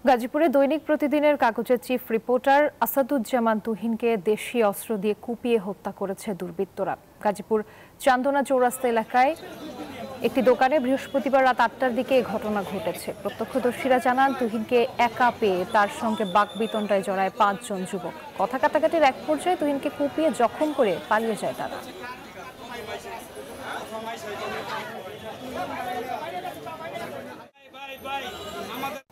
গাজীপুরে দৈনিক প্রতিদিনের কাগজের চিফ রিপোর্টার আসাদুজ্জামান তুহিনকে দেশীয় অস্ত্র দিয়ে কুপিয়ে হত্যা করেছে দুর্বৃত্তরা। গাজীপুর চান্দনা চৌরাস্তা এলাকায় একটি দোকানে বৃহস্পতিবার রাত ৮টার দিকে এই ঘটনা ঘটেছে। প্রত্যক্ষদর্শীরা জানান, তুহিনকে একা পেয়ে তার সঙ্গে বাকবিতণ্ডায় জড়ায় ৫ জন যুবক। কথা কাটাকাটির এক পর্যায়ে তুহিনকে কুপিয়ে জখম করে পালিয়ে যায় তারা।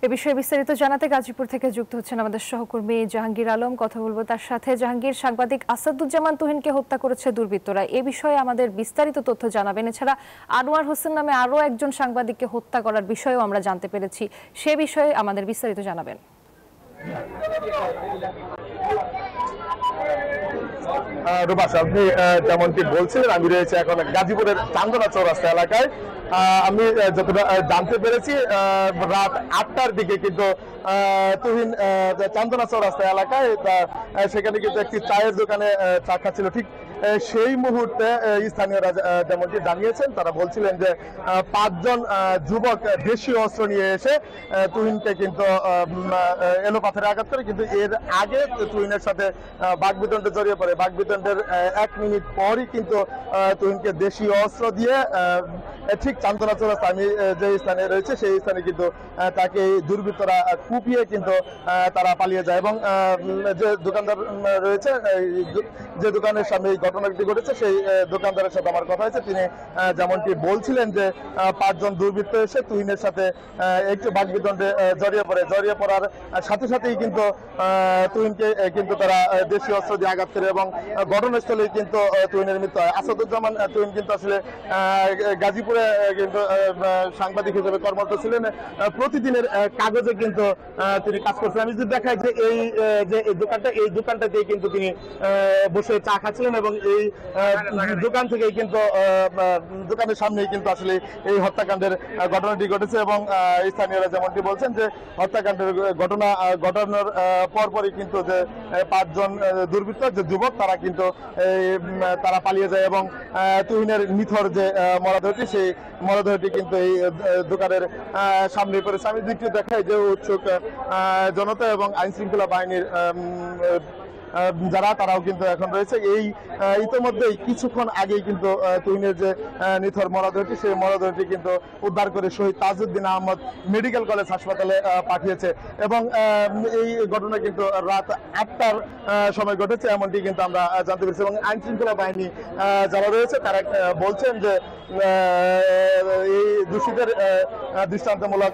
এ বিষয়ে বিস্তারিত জানাতে গাজীপুর থেকে যুক্ত হচ্ছেন আমাদের সহকর্মী জাহাঙ্গীর আলম। কথা বলবো তার সাথে। জাহাঙ্গীর, সাংবাদিক আসাদুজ্জামান তুহিনকে হত্যা করেছে দুর্বৃত্তরা, এ বিষয়ে আমাদের বিস্তারিত তথ্য জানাবেন। এছাড়া আনোয়ার হোসেন নামে আরও একজন সাংবাদিককে হত্যা করার বিষয়েও আমরা জানতে পেরেছি, সে বিষয়ে আমাদের বিস্তারিত জানাবেন। রুবাস, আপনি যেমনটি বলছিলেন, আমি রয়েছে এখন গাজীপুরের চান্দনা চৌরাস্তা এলাকায়। আমি যতটা জানতে পেরেছি, রাত ৮টার দিকে কিন্তু তুহিন চান্দনা চৌরাস্তা এলাকায় সেখানে কিন্তু একটি চায়ের দোকানে চা খাচ্ছিল। ঠিক সেই মুহূর্তে স্থানীয়রা যেমনটি জানিয়েছেন, তারা বলছিলেন যে ৫ জন যুবক দেশীয় অস্ত্র নিয়ে এসে তুহিনকে কিন্তু এলোপাথারে আঘাত করে। কিন্তু এর আগে তুহিনের সাথে বাকবিতণ্ডে জড়িয়ে পড়ে। বাকবিতণ্ডের ১ মিনিট পরই কিন্তু তুহিনকে দেশীয় অস্ত্র দিয়ে ঠিক চান্দনা চৌরাস্তা আমি যে স্থানে রয়েছে সেই স্থানে কিন্তু তাকে দুর্বৃত্তরা কুপিয়ে কিন্তু তারা পালিয়ে যায়। এবং যে দোকানদার রয়েছে, যে দোকানের সামনে এই ঘটনাটি ঘটেছে, সেই দোকানদারের সাথে আমার কথা হয়েছে। তিনি যেমনটি বলছিলেন যে ৫ জন দুর্বৃত্ত এসে তুহিনের সাথে একটু বাকবিতণ্ডে জড়িয়ে পড়ার সাথে সাথেই কিন্তু তুহিনকে কিন্তু তারা দেশীয় অস্ত্র দিয়ে আঘাত করে এবং ঘটনাস্থলেই কিন্তু তুহিনের মৃত্যু হয়। আসাদুজ্জামান তুহিন কিন্তু আসলে গাজীপুরে কিন্তু সাংবাদিক হিসেবে কর্মরত ছিলেন। প্রতিদিনের কাগজে কিন্তু তিনি কাজ করছেন। আমি যদি দেখাই যে এই দোকানটাতেই কিন্তু তিনি বসে চা খাচ্ছিলেন এবং এই দোকান থেকেই কিন্তু দোকানের সামনেই কিন্তু আসলে এই হত্যাকাণ্ডের ঘটনাটি ঘটেছে। এবং স্থানীয়রা যেমনটি বলছেন যে হত্যাকাণ্ডের ঘটনা ঘটানোর পরপরই কিন্তু যে ৫ জন দুর্বৃত্ত, যে যুবক, তারা কিন্তু তারা পালিয়ে যায় এবং তুহিনের নিথর যে মরদেহটি, সেই মরদেহটি কিন্তু এই দোকানের সামনে পড়েছে। আমি দিকটি দেখাই যে উৎসুক জনতা এবং আইন শৃঙ্খলা বাহিনীর যারা, তারাও কিন্তু এখন রয়েছে। এই ইতিমধ্যেই কিছুক্ষণ আগেই কিন্তু তুহিনের যে নিথর মরদেহটি, সেই মরদেহটি কিন্তু উদ্ধার করে শহীদ তাজউদ্দিন আহমদ মেডিকেল কলেজ হাসপাতালে পাঠিয়েছে। এবং এই ঘটনা কিন্তু রাত ৮টার সময় ঘটেছে, এমনটি কিন্তু আমরা জানতে পেরেছি। এবং আইন শৃঙ্খলা বাহিনী যারা রয়েছে তারা বলছেন যে এই দোষীদের দৃষ্টান্তমূলক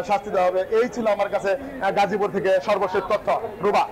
শাস্তি দেওয়া হবে। এই ছিল আমার কাছে গাজীপুর থেকে সর্বশেষ তথ্য। রুবা।